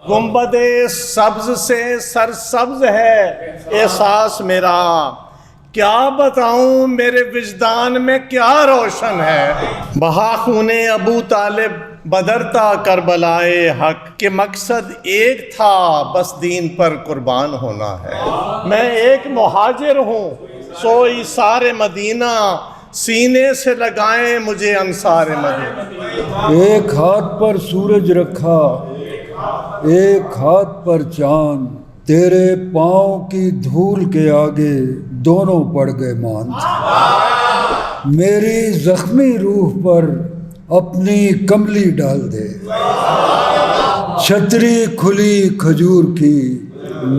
گنبد سبز سے سرسبز ہے احساس میرا، کیا بتاؤں میرے وجدان میں کیا روشن ہے۔ بہا خون ابو طالب بدرتا کربلائے حق، کہ مقصد ایک تھا بس دین پر قربان ہونا ہے۔ میں ایک مہاجر ہوں سو ایثار مدینہ، سینے سے لگائیں مجھے انصار مدینہ۔ ایک ہاتھ پر سورج رکھا ایک ہاتھ پر چاند، تیرے پاؤں کی دھول کے آگے دونوں پڑ گئے ماند۔ میری زخمی روح پر اپنی کملی ڈال دے، چھتری کھلی کھجور کی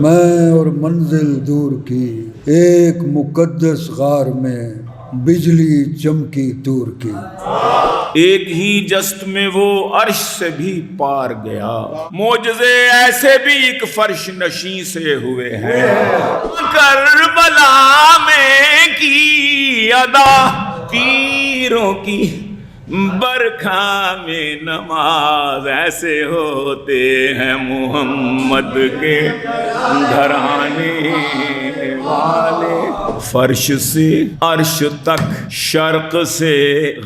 میں اور منزل دور کی، ایک مقدس غار میں بجلی چمکی دور کی۔ ایک ہی جست میں وہ عرش سے بھی پار گیا، معجزے ایسے بھی ایک فرش نشیں سے ہوئے ہیں۔ کربلا میں کی ادا پیروں کی برکھا میں نماز، ایسے ہوتے ہیں محمد کے گھرانے والے۔ فرش سے عرش تک، شرق سے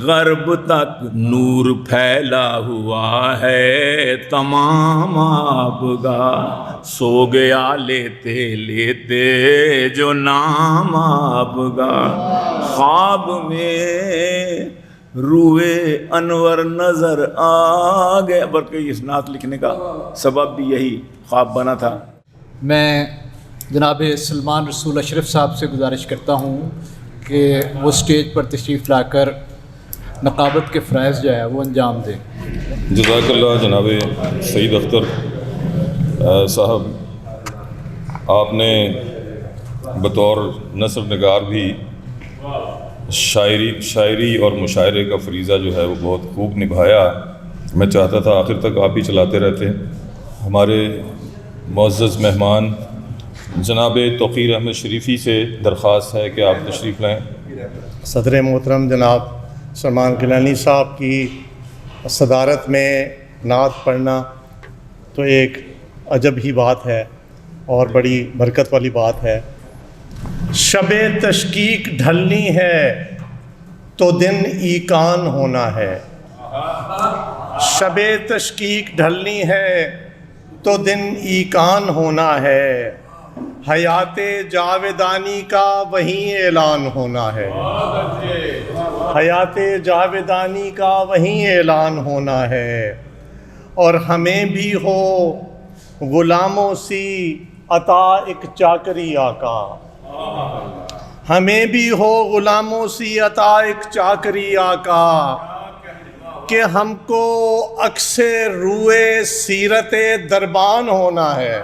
غرب تک نور پھیلا ہوا ہے تمام آبگاہ، سو گیا لیتے لیتے جو نام آبگاہ۔ خواب میں روئے انور نظر آ گئے، بلکہ اس نعت لکھنے کا سبب بھی یہی خواب بنا تھا۔ میں جناب سلمان رسول اشرف صاحب سے گزارش کرتا ہوں کہ وہ اسٹیج پر تشریف لا کر نقابت کے فرائض جو ہے وہ انجام دیں۔ جزاک اللہ جناب سعید اختر صاحب، آپ نے بطور نثر نگار بھی شاعری اور مشاعرے کا فریضہ جو ہے وہ بہت خوب نبھایا۔ میں چاہتا تھا آخر تک آپ ہی چلاتے رہتے۔ ہمارے معزز مہمان جناب توقیر احمد شریفی سے درخواست ہے کہ آپ تشریف لائیں۔ صدر محترم جناب سلمان گیلانی صاحب کی صدارت میں نعت پڑھنا تو ایک عجب ہی بات ہے اور بڑی برکت والی بات ہے۔ شب تشکیق ڈھلنی ہے تو دن ایقان ہونا ہے، شب تشکیق ڈھلنی ہے تو دن ایقان ہونا ہے، حیات جاویدانی کا وہیں اعلان ہونا ہے، حیات جاویدانی کا وہیں اعلان ہونا ہے۔ اور ہمیں بھی ہو غلاموں سی عطا ایک چاکری آقا، ہمیں بھی ہو غلاموں سی عطا ایک چاکری آقا، کہ ہم کو عکس روئے سیرت دربان ہونا ہے،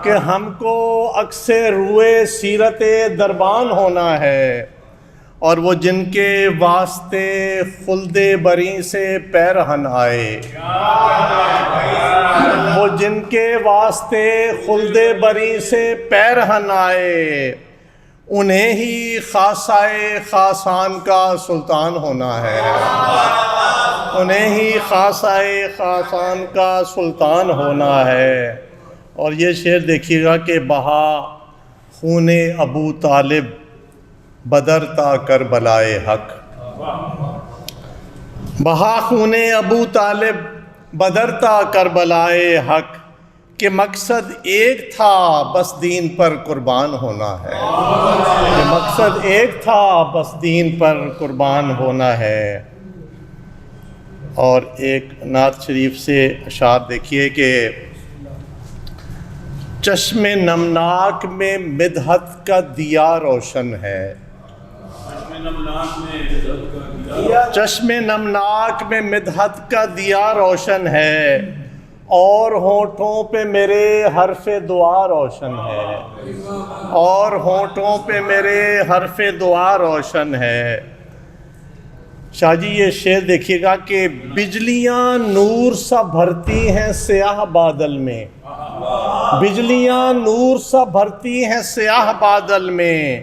کہ ہم کو عکس روئے سیرت دربان ہونا ہے۔ اور وہ جن کے واسطے خلد بری سے پیرہن آئے، وہ جن کے واسطے خلد بری سے پیرہن آئے، انہیں ہی خاصائے خاصان کا سلطان ہونا ہے، انہیں ہی خاصائے خاصان کا سلطان ہونا ہے۔ اور یہ شعر دیکھیے گا کہ بہا خون ابو طالب بدرتا کربلائے حق، بہا خون ابو طالب بدرتا کربلائے حق، کہ مقصد ایک تھا بس دین پر قربان ہونا ہے، کہ مقصد ایک تھا بس دین پر قربان ہونا ہے۔ اور ایک نعت شریف سے اشعار دیکھیے کہ چشم نمناک میں مدحت کا دیا روشن ہے، چشم نمناک میں مدحت کا دیا روشن ہے، اور ہونٹوں پہ میرے حرف دعا روشن ہے، اور ہونٹوں پہ میرے حرف دعا روشن ہے۔ شاہ جی یہ شعر دیکھیے گا کہ بجلیاں نور سا بھرتی ہیں سیاہ بادل میں، بجلیاں نور سا بھرتی ہیں سیاہ بادل میں،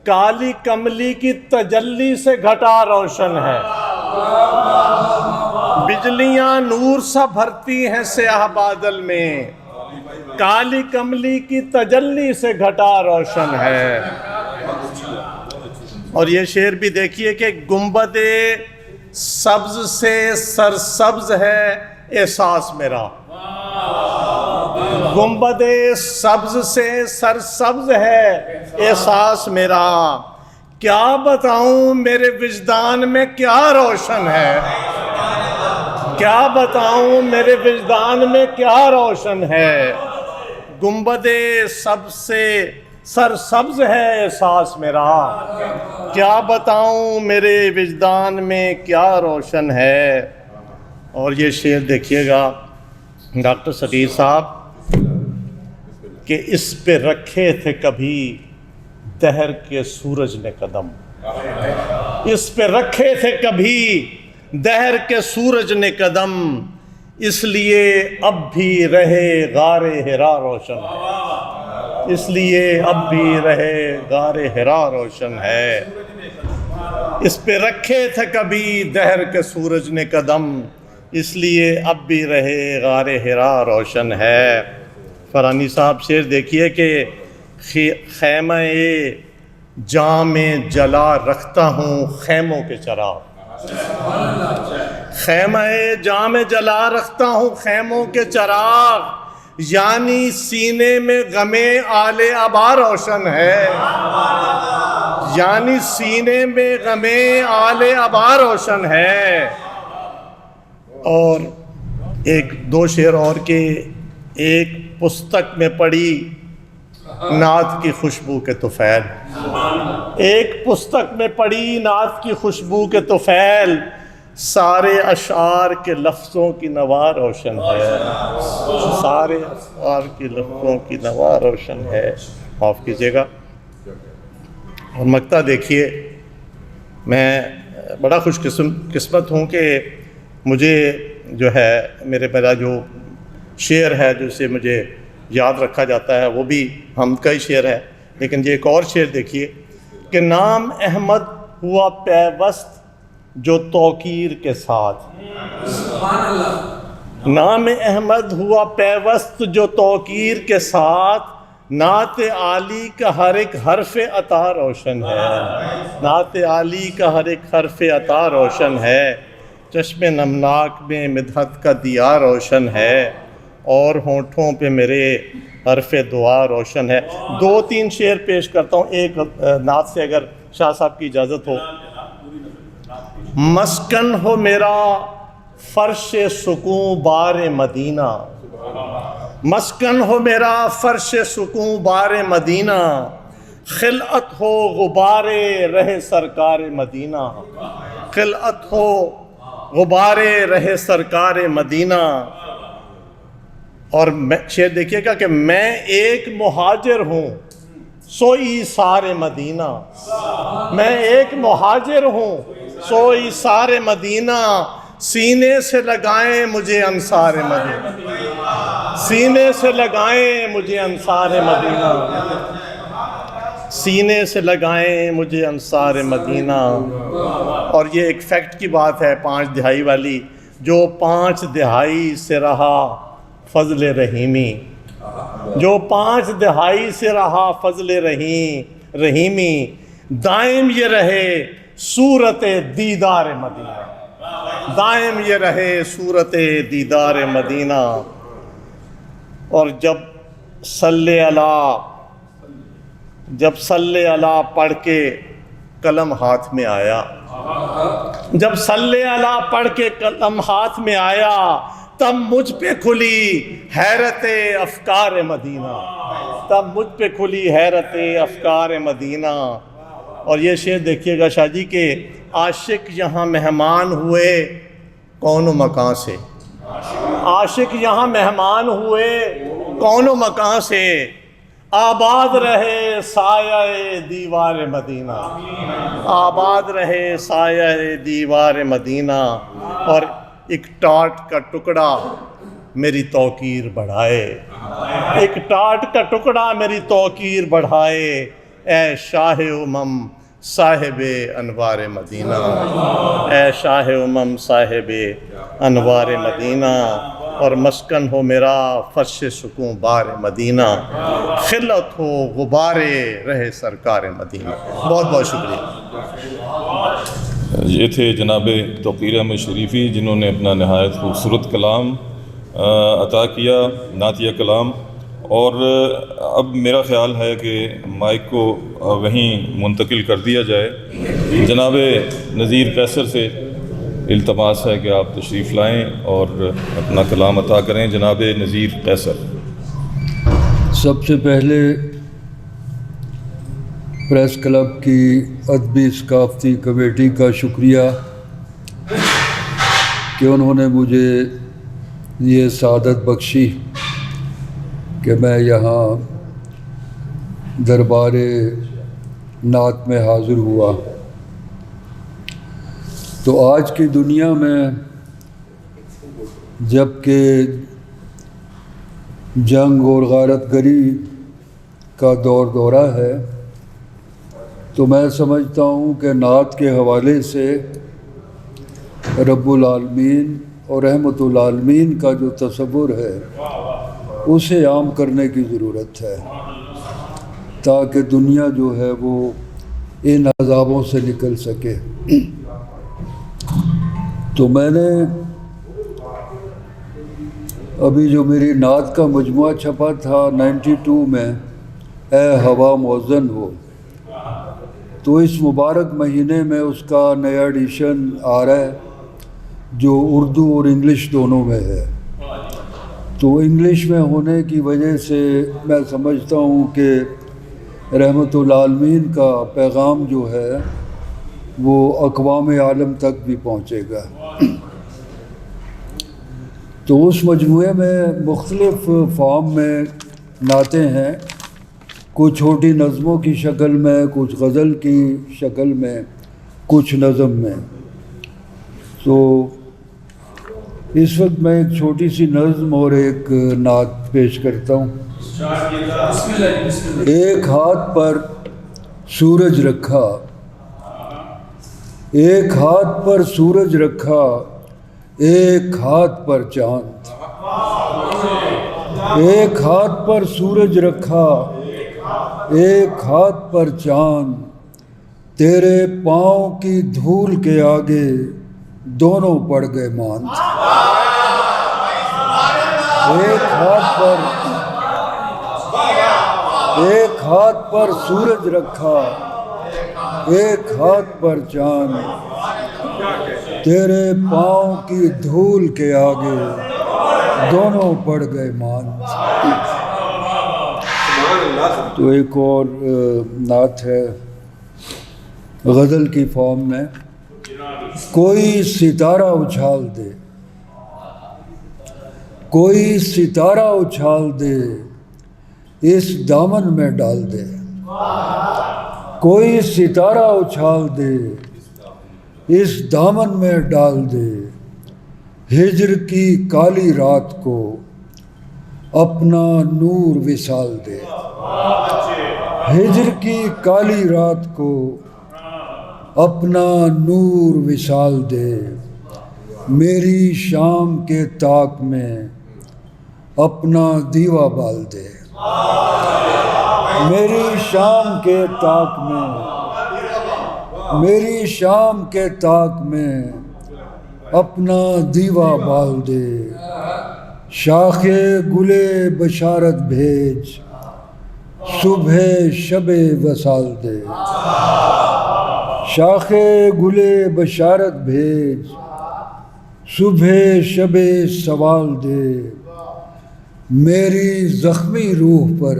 کالی کملی کی تجلی سے گھٹا روشن ہے، بجلیاں نور سا بھرتی ہیں سیاہ بادل میں، کالی کملی کی تجلی سے گھٹا روشن ہے۔ اور یہ شعر بھی دیکھیے کہ گنبد سبز سے سرسبز ہے احساس میرا، گنبد سبز سے سرسبز ہے احساس میرا، کیا بتاؤں میرے وجدان میں کیا روشن ہے، کیا بتاؤں میرے وجدان میں کیا روشن ہے، گنبد سبز سے سرسبز ہے احساس میرا، کیا بتاؤں میرے وجدان میں کیا روشن ہے۔ اور یہ شعر دیکھیے گا ڈاکٹر صغیر صاحب کہ اس پہ رکھے تھے کبھی دہر کے سورج نے قدم، اس پہ رکھے تھے کبھی دہر کے سورج نے قدم، اس لیے اب بھی رہے غار حرا روشن ہے، اس لیے اب بھی رہے غار حرا روشن ہے، اس پہ رکھے تھے کبھی دہر کے سورج نے قدم، اس لیے اب بھی رہے غار حرا روشن ہے۔ فرانی صاحب شعر دیکھیے کہ خیمہ جام جلا رکھتا ہوں خیموں کے چراغ، خیمہ جام جلا رکھتا ہوں خیموں کے چراغ، یعنی سینے میں غم آل ابا روشن ہے، یعنی سینے میں غم آل ابا روشن ہے۔ اور ایک دو شعر اور کہ ایک پستک میں پڑی نعت کی خوشبو کے طفیل، ایک پستک میں پڑی نعت کی خوشبو کے طفیل، سارے اشعار کے لفظوں کی نوا روشن ہے، سارے اشعار کے لفظوں کی نوا روشن ہے۔ معاف کیجیے گا۔ اور مقطع دیکھیے، میں بڑا خوش قسمت ہوں کہ مجھے جو ہے میرا جو شعر ہے جسے مجھے یاد رکھا جاتا ہے وہ بھی حمد کا ہی شعر ہے، لیکن یہ ایک اور شعر دیکھیے کہ نام احمد ہوا پیوست جو توقیر کے ساتھ، نام احمد ہوا پیوست جو توقیر کے ساتھ، نعت عالی کا ہر ایک حرف عطا روشن ہے، نعت عالی کا ہر ایک حرف عطا روشن ہے، چشم نمناک میں مدحت کا دیا روشن ہے، اور ہونٹوں پہ میرے حرف دعا روشن ہے۔ دو تین شعر پیش کرتا ہوں ایک نعت سے اگر شاہ صاحب کی اجازت ہو۔ مسکن ہو میرا فرش سکون بار مدینہ، مسکن ہو میرا فرش سکون بار مدینہ، خلعت ہو غبار رہ سرکار مدینہ، خلعت ہو غبار رہ سرکار مدینہ۔ اور شعر دیکھیے گا کہ میں ایک مہاجر ہوں سوئی سارے مدینہ، میں ایک مہاجر ہوں سوئی سارے مدینہ، سینے سے لگائیں مجھے انصار مدینہ، سینے سے لگائیں مجھے انصار مدینہ، سینے سے لگائیں مجھے انصار مدینہ۔ اور یہ ایک فیکٹ کی بات ہے 5 دہائی والی، جو 5 دہائی سے رہا فضل رحیمی، جو 5 دہائی سے رہا فضل رحیمی، دائم یہ رہے صورت دیدار مدینہ، دائم یہ رہے صورت دیدار مدینہ۔ اور جب صلی اللہ پڑھ کے قلم ہاتھ میں آیا، جب صلی اللہ پڑھ کے قلم ہاتھ میں آیا، تب مجھ پہ کھلی حیرت افکار مدینہ، تب مجھ پہ کھلی حیرت افکار مدینہ۔ اور یہ شعر دیکھیے گا شاہ جی کہ عاشق یہاں مہمان ہوئے کون و مکان سے، عاشق یہاں مہمان ہوئے کون و مکان سے، آباد رہے سایہ دیوار مدینہ، آباد رہے سایہ دیوار مدینہ۔ اور ایک ٹاٹ کا ٹکڑا میری توقیر بڑھائے، ایک ٹاٹ کا ٹکڑا میری توقیر بڑھائے، اے شاہ امم صاحب انوار مدینہ، اے شاہ امم صاحب انوار مدینہ، اور مسکن ہو میرا فرش سکون بار مدینہ، خلت ہو غبار رہے سرکار مدینہ۔ بہت بہت شکریہ۔ یہ تھے جناب توقیر احمد شریفی، جنہوں نے اپنا نہایت خوبصورت کلام عطا کیا، نعتیہ کلام۔ اور اب میرا خیال ہے کہ مائک کو وہیں منتقل کر دیا جائے۔ جناب نذیر قیصر سے التماس ہے کہ آپ تشریف لائیں اور اپنا کلام عطا کریں۔ جناب نذیر قیصر۔ سب سے پہلے پریس کلب کی ادبی ثقافتی کمیٹی کا شکریہ کہ انہوں نے مجھے یہ سعادت بخشی کہ میں یہاں دربار نعت میں حاضر ہوا۔ تو آج کی دنیا میں جب کہ جنگ اور غارت گری کا دورہ ہے، تو میں سمجھتا ہوں کہ نعت کے حوالے سے رب العالمین اور رحمت العالمین کا جو تصور ہے اسے عام کرنے کی ضرورت ہے، تاکہ دنیا جو ہے وہ ان عذابوں سے نکل سکے۔ تو میں نے ابھی جو میری نعت کا مجموعہ چھپا تھا 92 میں، اے ہوا موزن ہو، تو اس مبارک مہینے میں اس کا نیا ایڈیشن آ رہا ہے جو اردو اور انگلش دونوں میں ہے۔ تو انگلش میں ہونے کی وجہ سے میں سمجھتا ہوں کہ رحمت العالمین کا پیغام جو ہے وہ اقوام عالم تک بھی پہنچے گا۔ تو اس مجموعے میں مختلف فارم میں نعتیں ہیں، کچھ چھوٹی نظموں کی شکل میں، کچھ غزل کی شکل میں، کچھ نظم میں۔ تو اس وقت میں ایک چھوٹی سی نظم اور ایک نعت پیش کرتا ہوں۔ ایک ہاتھ پر سورج رکھا، ایک ہاتھ پر سورج رکھا، ایک ہاتھ پر چاند، ایک ہاتھ پر سورج رکھا، ایک ہاتھ پر چاند، تیرے پاؤں کی دھول کے آگے دونوں پڑ گئے ماند۔ ایک ہاتھ پر سورج رکھا، ایک ہاتھ پر چاند، تیرے پاؤں کی دھول کے آگے دونوں پڑ گئے ماند۔ تو ایک اور نعت ہے غزل کی فارم میں۔ کوئی ستارہ اچھال دے، کوئی ستارہ اچھال دے، اس دامن میں ڈال دے، کوئی ستارہ اچھال دے، اس دامن میں ڈال دے، ہجر کی کالی رات کو اپنا نور وصال دے، ہجر کی کالی رات کو اپنا نور وصال دے، میری شام کے طاق میں اپنا دیوا بال دے، میری شام کے طاق میں، میری شام کے طاق میں اپنا دیوا بال دے، شاخ گل بشارت بھیج، صبح شب وصال دے، شاخ گل بشارت بھیج، صبح شب سوال دے، میری زخمی روح پر،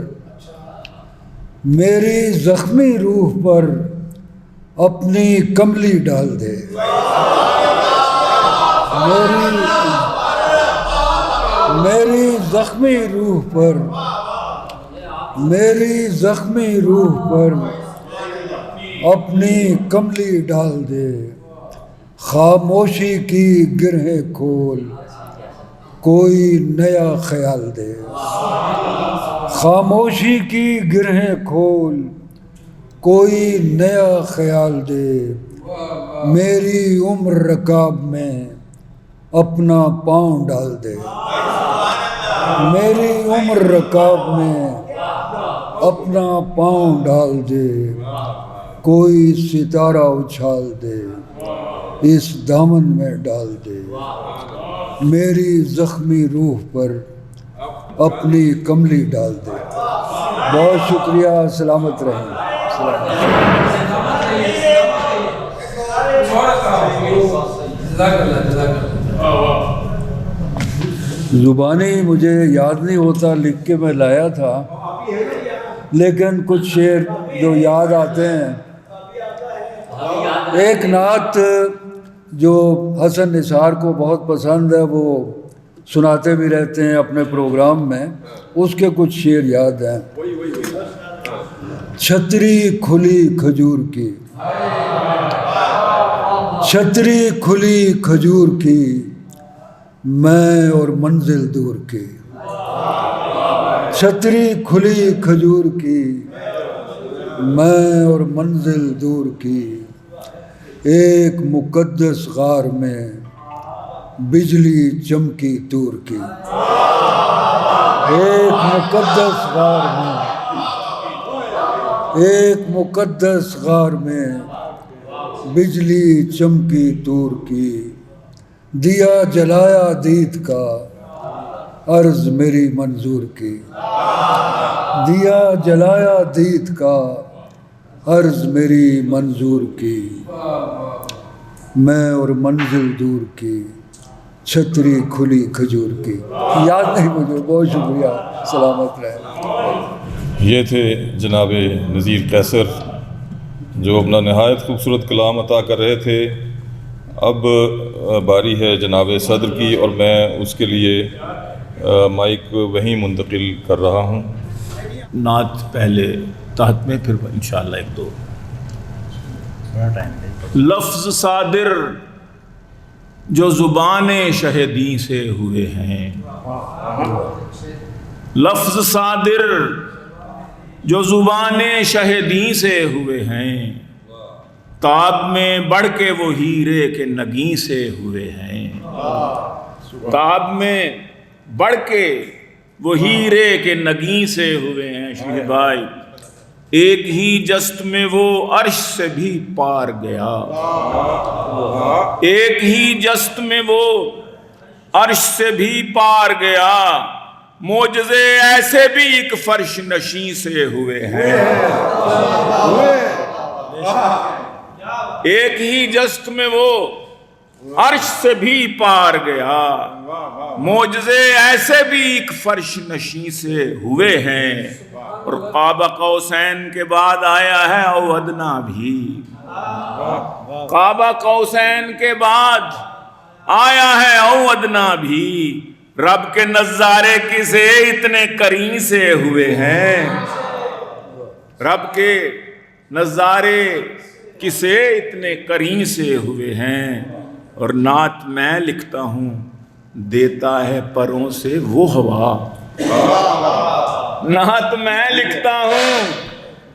میری زخمی روح پر اپنی کملی ڈال دے، میری زخمی روح پر، میری زخمی روح پر اپنی کملی ڈال دے، خاموشی کی گرہیں کھول کوئی نیا خیال دے، خاموشی کی گرہیں کھول کوئی نیا خیال دے، میری عمر رکاب میں اپنا پاؤں ڈال دے، میری عمر رکاب میں اپنا پاؤں ڈال دے، کوئی ستارہ اچھال دے اس دامن میں ڈال دے، میری زخمی روح پر اپنی کملی ڈال دے۔ بہت شکریہ، سلامت رہیں۔ زبانی مجھے یاد نہیں ہوتا، لکھ کے میں لایا تھا، لیکن کچھ شعر جو یاد آتے ہیں۔ ایک نعت جو حسن نثار کو بہت پسند ہے، وہ سناتے بھی رہتے ہیں اپنے پروگرام میں، اس کے کچھ شعر یاد ہیں۔ چھتری کھلی کھجور کی، چھتری کھلی کھجور کی، میں اور منزل دور کی، چھتری کھلی کھجور کی، میں اور منزل دور کی، ایک مقدس غار میں بجلی چمکی دور کی، ایک مقدس غار میں، ایک مقدس غار میں بجلی چمکی دور کی، دیا جلایا دید کا عرض میری منظور کی، دیا جلایا دید کا عرض میری منظور کی، میں اور منزل دور کی، چھتری کھلی کھجور کی۔ یاد نہیں مجھے، بہت شکریہ، سلامت رہے۔ یہ تھے جناب نذیر قیصر جو اپنا نہایت خوبصورت کلام عطا کر رہے تھے۔ اب باری ہے جناب صدر کی، اور میں اس کے لیے مائک وہیں منتقل کر رہا ہوں۔ نعت پہلے تحت میں، پھر انشاءاللہ ایک دو لفظ صادر جو زبان شہدی سے ہوئے ہیں، لفظ صادر جو زبان شہدی سے ہوئے ہیں، تاب میں بڑھ کے وہ ہیرے کے نگیں سے ہوئے ہیں، تاب میں بڑھ کے وہ ہیرے کے نگیں سے ہوئے ہیں۔ شریف بھائی، ایک ہی جست میں وہ عرش سے بھی پار گیا، ایک ہی جست میں وہ عرش سے بھی پار گیا، معجزے ایسے بھی ایک فرش نشیں سے ہوئے ہیں، ایک ہی جست میں وہ عرش سے بھی پار گیا، معجزے ایسے بھی ایک فرش نشیں سے ہوئے ہیں، اور قاب قوسین کے بعد آیا ہے او ادنا بھی، قاب قوسین کے بعد آیا ہے او ادنا بھی، رب کے نظارے کسے اتنے قریب سے ہوئے ہیں، رب کے نظارے کسے اتنے قریب سے ہوئے ہیں، اور نعت میں لکھتا ہوں دیتا ہے پروں سے وہ ہوا، نعت میں لکھتا ہوں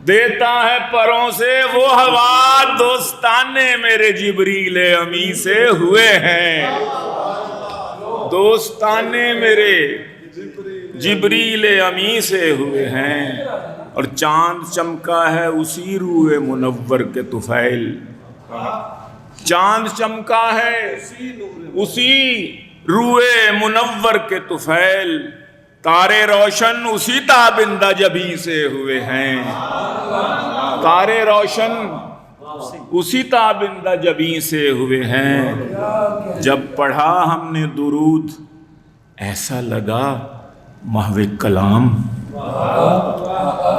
دیتا ہے پروں سے وہ ہوا، دوستانے میرے جبریل امی سے ہوئے ہیں، دوستانے میرے جبریل امی سے ہوئے ہیں، اور چاند چمکا ہے اسی روح منور کے طفیل، چاند چمکا ہے اسی روح منور کے طفیل، تارے روشن اسی تابندہ جبیں سے ہوئے ہیں، تارے روشن اسی تابندہ جبیں سے ہوئے ہیں، جب پڑھا ہم نے درود ایسا لگا محو کلام،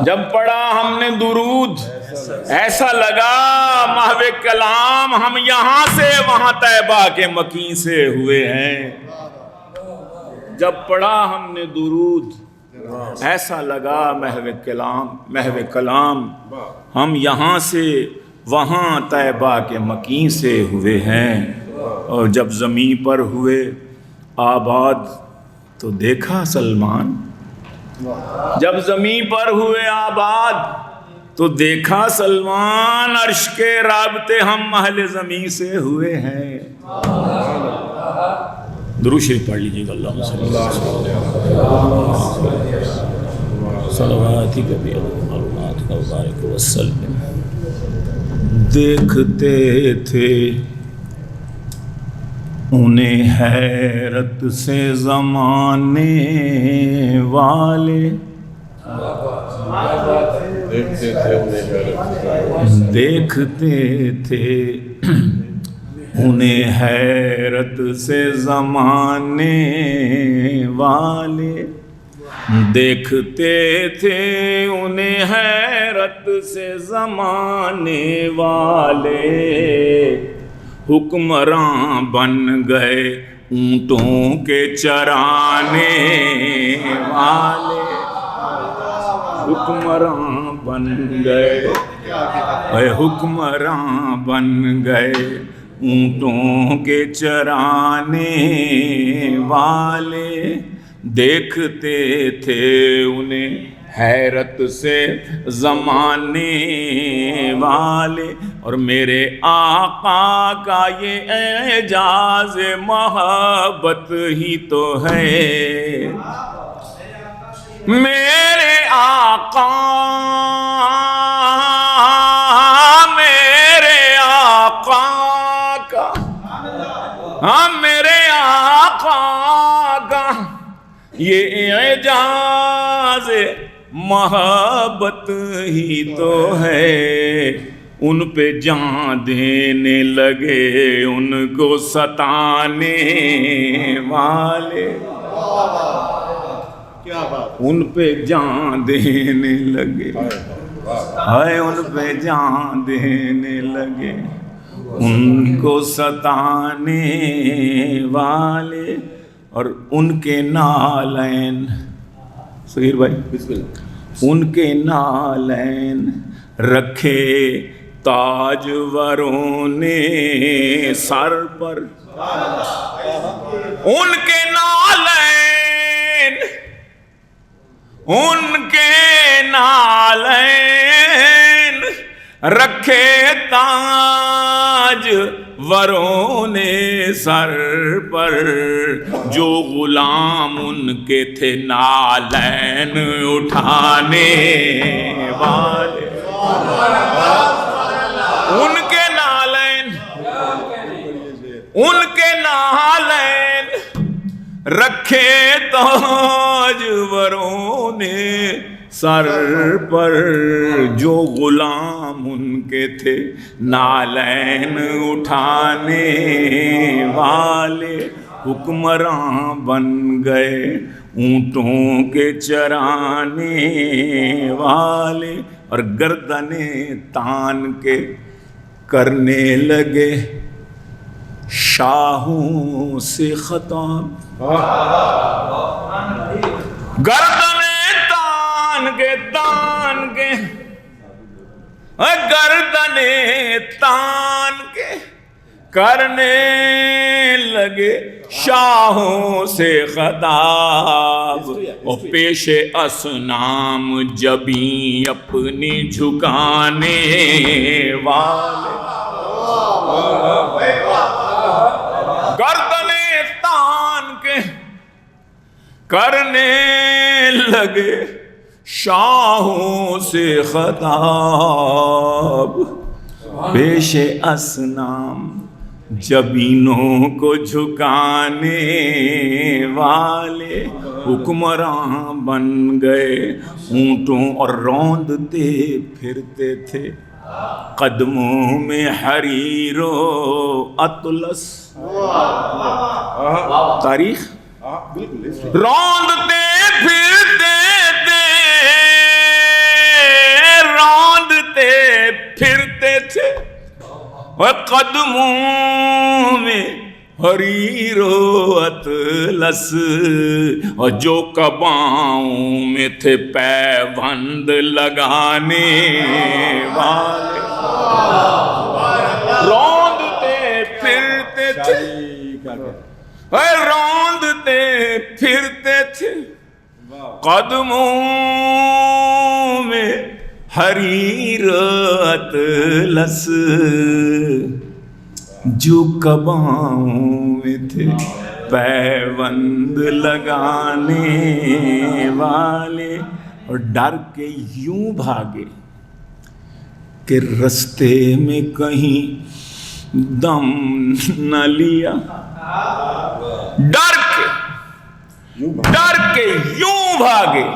جب پڑھا ہم نے درود ایسا لگا محو کلام، ہم یہاں سے وہاں طیبہ کے مکیں سے ہوئے ہیں، جب پڑھا ہم نے درود ایسا لگا محو کلام، ہم یہاں سے وہاں طیبہ کے مکیں سے ہوئے ہیں، اور جب زمین پر ہوئے آباد تو دیکھا سلمان، جب زمین پر ہوئے آباد تو دیکھا سلمان عرش کے رابطے ہم اہل زمین سے ہوئے ہیں. درود شریف پڑھ لیجیے گا. اللہم صلی اللہ علیہ وسلم صلواتک بمعلوماتک وبارک وسلم. دیکھتے تھے انہیں حیرت سے زمانے والے، دیکھتے تھے انہیں حیرت سے زمانے والے، دیکھتے تھے انہیں حیرت سے زمانے والے، حکمراں بن گئے اونٹوں کے چرانے والے، حکمراں بن گئے، اے حکمراں بن گئے اونٹوں کے چرانے والے، دیکھتے تھے انہیں حیرت سے زمانے والے. اور میرے آقا کا یہ اعجاز محبت ہی تو ہے، میرے آقا کا، ہاں میرے آقا کا یہ اعجاز محبت ہی تو ہے. ان پہ جان دینے لگے ان کو ستانے والے، ان پہ جان دینے لگے، ہائے ان پہ جان دینے لگے ان کو ستانے والے. اور ان کے نالین، صغیر بھائی بسم اللہ، ان کے نالین رکھے تاجوروں نے سر پر، ان کے نالین، ان کے نالین رکھے تاج وروں نے سر پر، جو غلام ان کے تھے نالین اٹھانے والے، ان کے نالین، ان کے نالین رکھے تاج وروں نے سر پر، جو غلام ان کے تھے نالین اٹھانے والے، حکمراں بن گئے اونٹوں کے چرانے والے. اور گردنیں تان کے کرنے لگے شاہوں سے خطاب، گردنیں تان کے گردنیں تان کے کرنے لگے شاہوں سے خطاب، اور پیش اصنام جبیں اپنی جھکانے والے، گردنیں تان کے کرنے لگے شاہوں سے خطاب، پیش اصنام جبینوں کو جھکانے والے، حکمراں بن گئے اونٹوں اور روندتے پھرتے تھے قدموں میں حریر و اطلس. تاریخ روندتے پھرتے تھے، روندتے پھرتے تھے قدموں میں حریر و اطلس، اور جو کباؤں میں تھے پیوند لگانے والے، روندتے پھرتے تھے، روندتے پھرتے تھے قدموں میں حریر اطلس جو کباؤں میں تھے پیوند لگانے والے، اور ڈر کے یوں بھاگے کہ رستے میں کہیں دم نہ لیا، ڈر کے یوں بھاگے،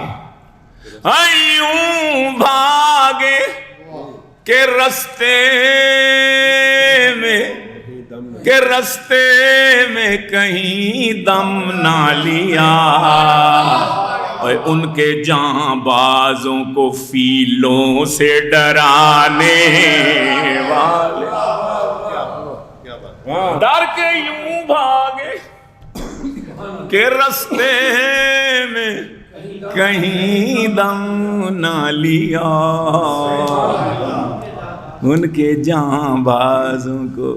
یوں بھاگے کہ رستے میں کہیں دم نہ لیا، اور ان کے جاں بازوں کو فیلوں سے ڈرانے والے، ڈر کے یوں بھاگے کہ رستے میں کہیں دم نہ لیا، ان کے جاں بازوں کو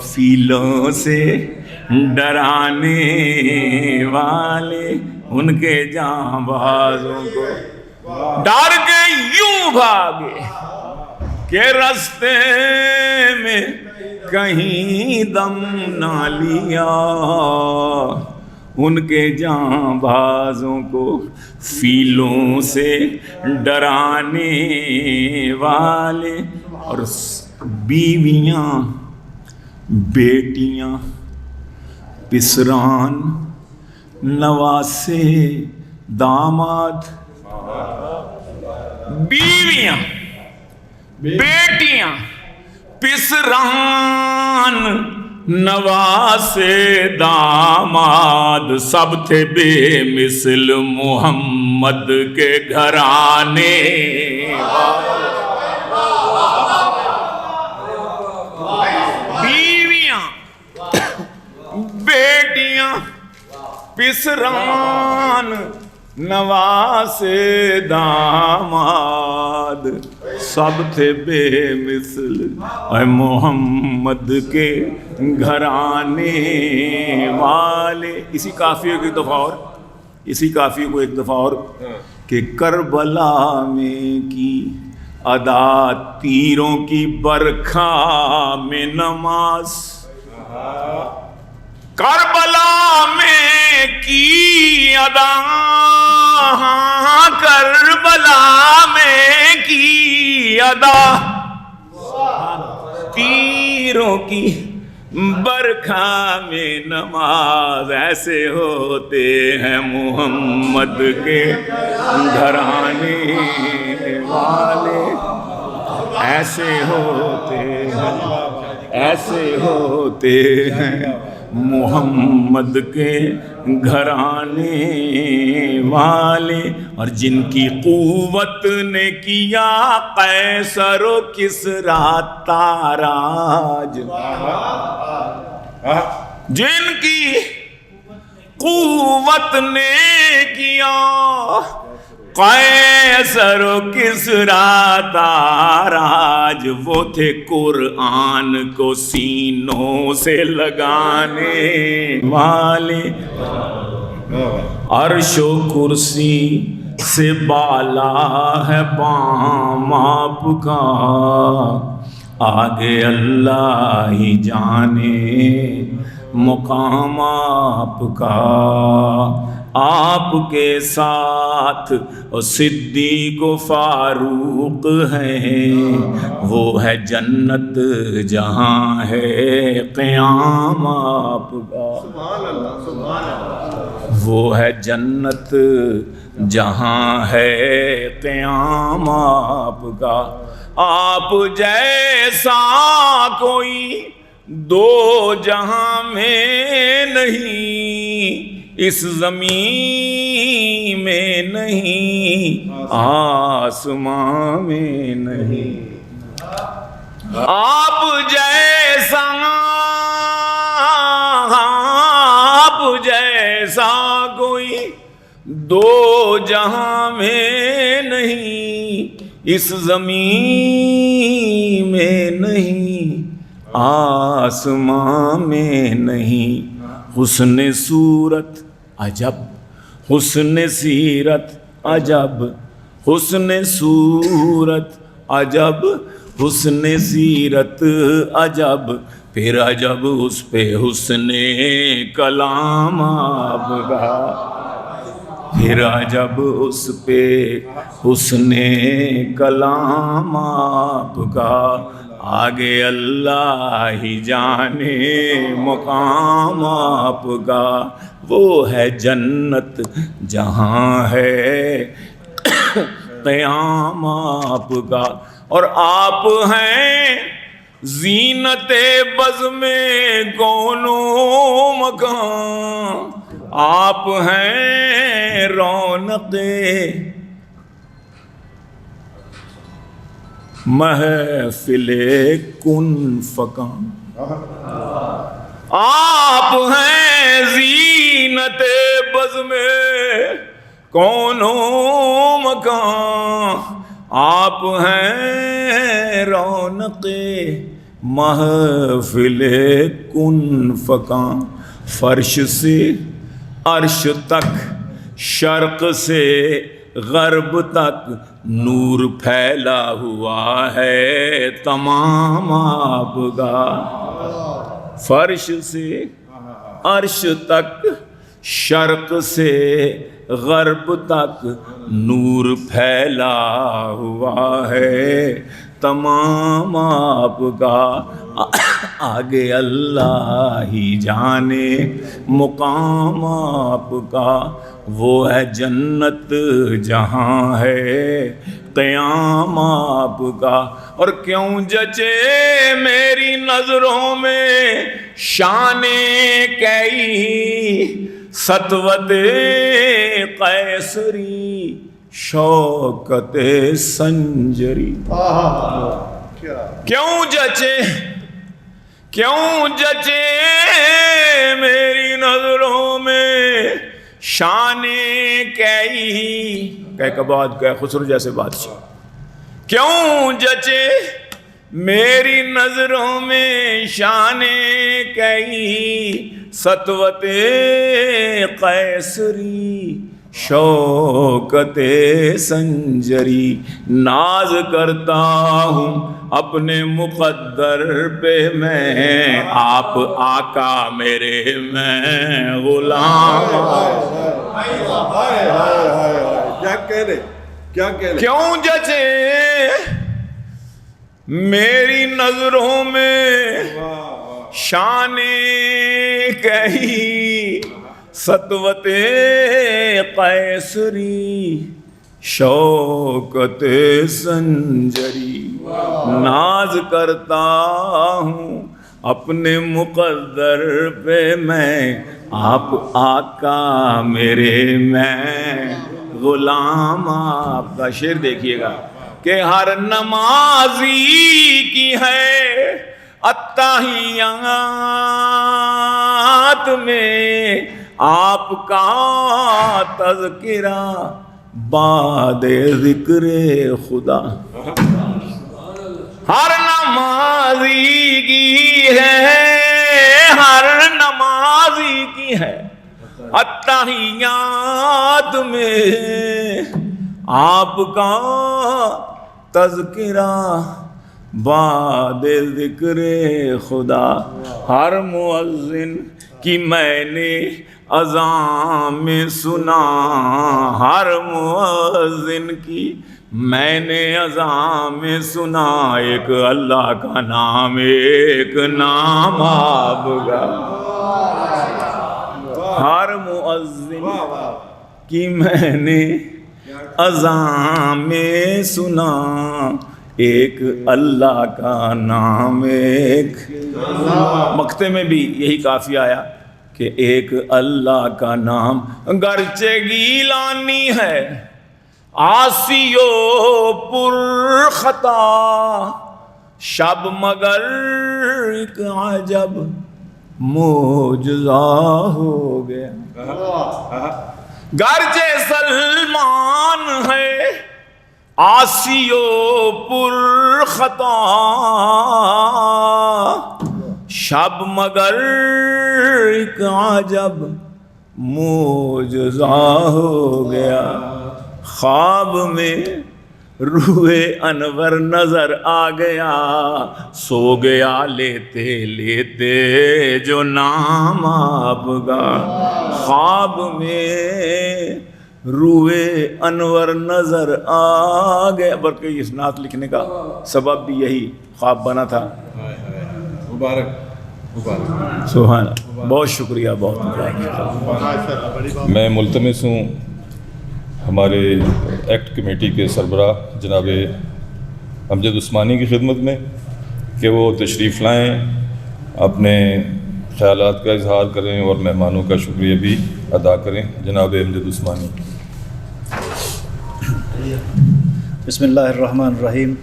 فیلوں سے ڈرانے والے، ان کے جاں بازوں کو ڈر کے یوں بھاگے کہ رستے میں کہیں دم نہ لیا، ان کے جاں بازوں کو فیلوں سے ڈرانے والے، اور بیویاں بیٹیاں پسران نواسے داماد، بیویاں بیٹیاں پسران نواسے داماد، سب تھے بے مثل محمد کے گھرانے، بیویاں بیٹیاں پسران نواسے داماد، سب تھے بے مثل محمد کے گھرانے والے۔ اسی قافیے کو ایک دفعہ اور کہ کربلا میں کی ادا تیروں کی برکھا میں نماز، کربلا میں کی ادا، کربلا میں کی ادا تیروں کی برکھا میں نماز، ایسے ہوتے ہیں محمد کے گھرانے والے، ایسے ہوتے ہیں محمد کے گھرانے والے، اور جن کی قوت نے کیا قیصر و کسریٰ تاراج، جن کی قوت نے کیا قیصر و کسریٰ تاراج، وہ تھے قرآن کو سینوں سے لگانے والے، عرش و کرسی سے بالا ہے بام آپ کا، آگے اللہ ہی جانے مقام آپ کا، آپ کے ساتھ صدیق و فاروق ہیں، وہ ہے جنت جہاں ہے قیام آپ کا، وہ ہے جنت جہاں ہے قیام آپ کا، آپ جیسا کوئی دو جہاں میں نہیں، اس زمین میں نہیں آسمان میں نہیں، آپ جیسا کوئی دو جہاں میں نہیں، اس زمین میں نہیں آسمان میں نہیں، حسن صورت عجب حسن سیرت عجب حسن صورت عجب، حسن سیرت عجب، پھر عجب اس پہ حسن کلام آپ کا، پھر عجب اس پہ حسن کلام آپ کا، آگے اللہ ہی جانے مقام آپ کا، وہ ہے جنت جہاں ہے قیام آپ کا، اور آپ ہیں زینت بزم کون و مکان، آپ ہیں رونق محفل کن فکان، آپ ہیں زینت بزم کون و مکان، آپ ہیں رونق محفل کن فکان، فرش سے عرش تک، شرق سے غرب تک نور پھیلا ہوا ہے تمام آپ کا، فرش سے عرش تک، شرق سے غرب تک نور پھیلا ہوا ہے تمام آپ کا، آگے اللہ ہی جانے مقام آپ کا، وہ ہے جنت جہاں ہے قیام آپ کا، اور کیوں جچے میری نظروں میں شان کئی سطوت قیصری شوکت سنجری، کیوں جچے میری نظروں میں شان کئی، کہ بعد کہ خسرو جیسے بادشاہ، کیوں جچے میری نظروں میں شان کئی سطوت قیصری شوکت سنجری، ناز کرتا ہوں اپنے مقدر پہ میں، آپ آقا میرے میں غلام، کیوں جچے میری نظروں میں شان کہی سطوت قیصری شوکت سنجری، ناز کرتا ہوں اپنے مقدر پہ میں، آپ آقا میرے میں غلام آپ کا۔ شعر دیکھیے گا کہ ہر نمازی کی ہے التحیات میں آپ کا تذکرہ بعد ذکر خدا، ہر نمازی کی ہے، ہر نمازی کی ہے التحیات میں آپ کا تذکرہ بعد ذکر خدا، ہر مؤذن کی میں نے اذان میں سنا، ہر مؤذن کی میں نے اذان میں سنا، ایک اللہ کا نام ایک نام آپ کا، ہر مؤذن کی میں نے اذان میں سنا، ایک اللہ کا نام ایک، مقطع میں بھی یہی کافی آیا کہ ایک اللہ کا نام، گرچہ گیلانی ہے عاصی و پر خطا، شب مگر ایک عجب معجزہ ہو گیا، گرچہ سلمان ہے عاصی و پر خطا، شب مگر ایک عجب معجزہ ہو گیا، خواب میں روئے انور نظر آ گیا، سو گیا لیتے لیتے جو نام آپ کا۔ خواب میں روئے انور نظر آ گیا، بلکہ اس نعت لکھنے کا سبب بھی یہی خواب بنا تھا۔ مبارک سبحان اللہ، بہت شکریہ، بہت مبارک۔ میں ملتمس ہوں ہمارے ایکٹ کمیٹی کے سربراہ جناب امجد عثمانی کی خدمت میں کہ وہ تشریف لائیں، اپنے خیالات کا اظہار کریں اور مہمانوں کا شکریہ بھی ادا کریں۔ جناب امجد عثمانی۔ بسم اللہ الرحمن الرحیم،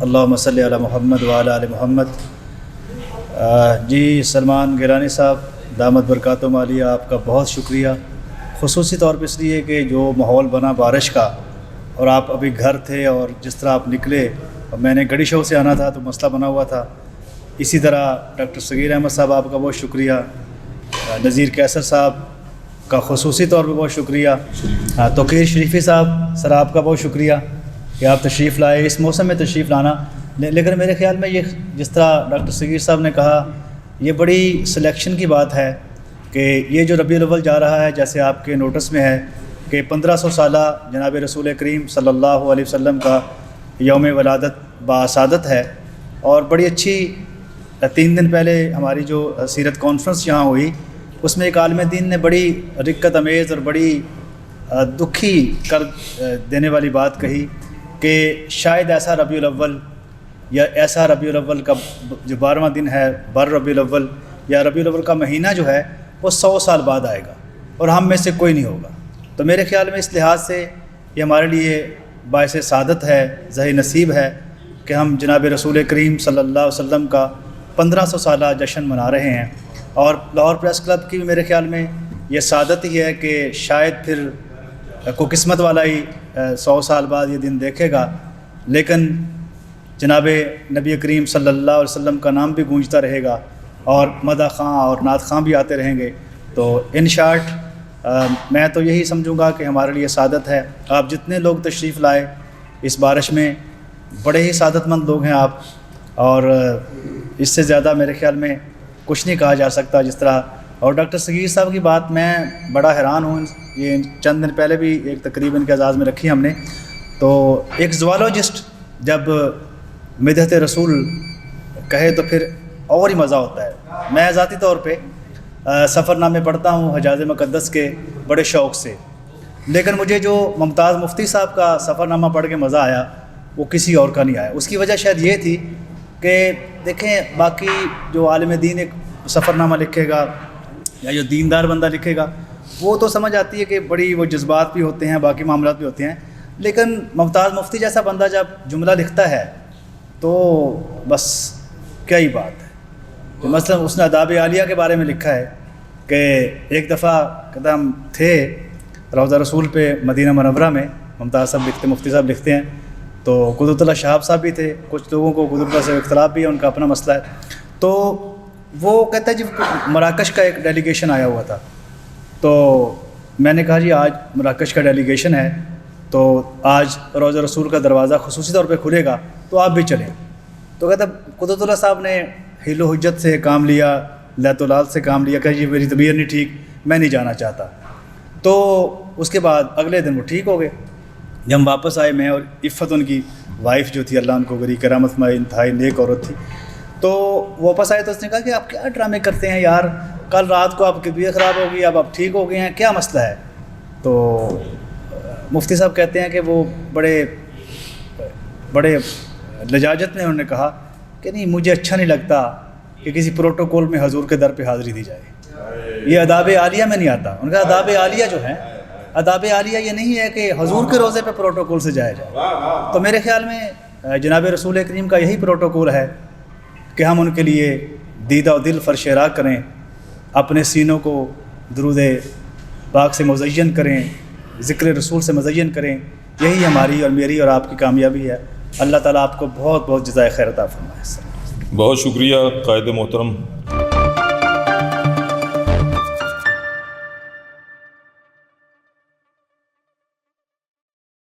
اللہم صلی علی محمد وعلی آل محمد۔ جی سلمان گیلانی صاحب دامت برکاتہم عالیہ، آپ کا بہت شکریہ، خصوصی طور پہ اس لیے کہ جو ماحول بنا بارش کا، اور آپ ابھی گھر تھے اور جس طرح آپ نکلے، اور میں نے گڑی شو سے آنا تھا تو مسئلہ بنا ہوا تھا۔ اسی طرح ڈاکٹر صغیر احمد صاحب آپ کا بہت شکریہ، نذیر کیسر صاحب کا خصوصی طور پہ بہت شکریہ، توقیر شریفی صاحب سر آپ کا بہت شکریہ کہ آپ تشریف لائے، اس موسم میں تشریف لانا۔ لیکن میرے خیال میں یہ جس طرح ڈاکٹر صغیر صاحب نے کہا، یہ بڑی سلیکشن کی بات ہے کہ یہ جو ربیع الاول جا رہا ہے، جیسے آپ کے نوٹس میں ہے کہ 1500 سالہ جناب رسول کریم صلی اللہ علیہ وسلم کا یوم ولادت باسعادت ہے، اور بڑی اچھی 3 دن پہلے ہماری جو سیرت کانفرنس یہاں ہوئی، اس میں ایک عالم دین نے بڑی رقت امیز اور بڑی دکھی کر دینے والی بات کہی کہ شاید ایسا ربیع الاول یا ایسا ربیع الاول کا جو 12واں دن ہے بر ربیع الاول، یا ربیع الاول کا مہینہ جو ہے وہ 100 سال بعد آئے گا اور ہم میں سے کوئی نہیں ہوگا۔ تو میرے خیال میں اس لحاظ سے یہ ہمارے لیے باعث سعادت ہے، ظہر نصیب ہے کہ ہم جناب رسول کریم صلی اللہ علیہ وسلم کا 1500 سالہ جشن منا رہے ہیں، اور لاہور پریس کلب کی بھی میرے خیال میں یہ سعادت ہی ہے کہ شاید پھر کوئی قسمت والا ہی 100 سال بعد یہ دن دیکھے گا، لیکن جناب نبی کریم صلی اللہ علیہ وسلم کا نام بھی گونجتا رہے گا، اور مدح خواں اور نعت خواں بھی آتے رہیں گے۔ تو ان شارٹ میں تو یہی سمجھوں گا کہ ہمارے لیے سعادت ہے، آپ جتنے لوگ تشریف لائے اس بارش میں، بڑے ہی سعادت مند لوگ ہیں آپ، اور اس سے زیادہ میرے خیال میں کچھ نہیں کہا جا سکتا جس طرح۔ اور ڈاکٹر صغیر صاحب کی بات میں بڑا حیران ہوں، یہ چند دن پہلے بھی ایک تقریب ان کے اعزاز میں رکھی ہم نے، تو ایک زوالوجسٹ جب مدحت رسول کہے تو پھر اور ہی مزہ ہوتا ہے۔ میں ذاتی طور پہ سفر نامے پڑھتا ہوں حجاز مقدس کے بڑے شوق سے، لیکن مجھے جو ممتاز مفتی صاحب کا سفر نامہ پڑھ کے مزہ آیا وہ کسی اور کا نہیں آیا۔ اس کی وجہ شاید یہ تھی کہ دیکھیں باقی جو عالم دین ایک سفر نامہ لکھے گا یا جو دیندار بندہ لکھے گا وہ تو سمجھ آتی ہے کہ بڑی وہ جذبات بھی ہوتے ہیں، باقی معاملات بھی ہوتے ہیں، لیکن ممتاز مفتی جیسا بندہ جب جملہ لکھتا ہے تو بس کیا ہی بات ہے۔ تو مثلا اس نے آداب عالیہ کے بارے میں لکھا ہے کہ ایک دفعہ کہتا ہم تھے روضہ رسول پہ مدینہ منورہ میں، ممتاز صاحب لکھتے، مفتی صاحب لکھتے ہیں، تو قدرت اللہ شہاب صاحب بھی تھے، کچھ لوگوں کو قدرت اللہ سے اختلاف بھی ہے، ان کا اپنا مسئلہ ہے۔ تو وہ کہتا ہے جی مراکش کا ایک ڈیلیگیشن آیا ہوا تھا، تو میں نے کہا جی آج مراکش کا ڈیلیگیشن ہے تو آج روضہ رسول کا دروازہ خصوصی طور پہ کھلے گا تو آپ بھی چلیں۔ تو کہتا قدرت اللہ صاحب نے حیل و حجت سے کام لیا، لیت العال سے کام لیا کہ جی میری طبیعت نہیں ٹھیک، میں نہیں جانا چاہتا۔ تو اس کے بعد اگلے دن وہ ٹھیک ہو گئے۔ جب ہم واپس آئے، میں اور عفت ان کی وائف جو تھی، اللہ ان کو گری کرامت فرمائے، انتہائی نیک عورت تھی، تو واپس آئے تو اس نے کہا کہ آپ کیا ڈرامے کرتے ہیں یار، کل رات کو آپ کی طبیعت خراب ہو گئی، اب آپ ٹھیک ہو گئے ہیں، کیا مسئلہ ہے؟ تو مفتی صاحب کہتے ہیں کہ وہ بڑے لجاجت میں انہوں نے کہا کہ نہیں، مجھے اچھا نہیں لگتا کہ کسی پروٹوکول میں حضور کے در پہ حاضری دی جائے، یہ آداب عالیہ میں نہیں آتا۔ ان کا آداب عالیہ جو ہے، آداب عالیہ یہ نہیں ہے کہ حضور کے روزے پہ پروٹوکول سے جایا جائے۔ تو میرے خیال میں جناب رسول کریم کا یہی پروٹوکول ہے کہ ہم ان کے لیے دیدہ و دل فرش راہ کریں، اپنے سینوں کو درود پاک سے مزین کریں، ذکر رسول سے مزین کریں، یہی ہماری اور میری اور آپ کی کامیابی ہے۔ اللہ تعالیٰ آپ کو بہت بہت جزائے خیر عطا فرمائے۔ بہت شکریہ قائد محترم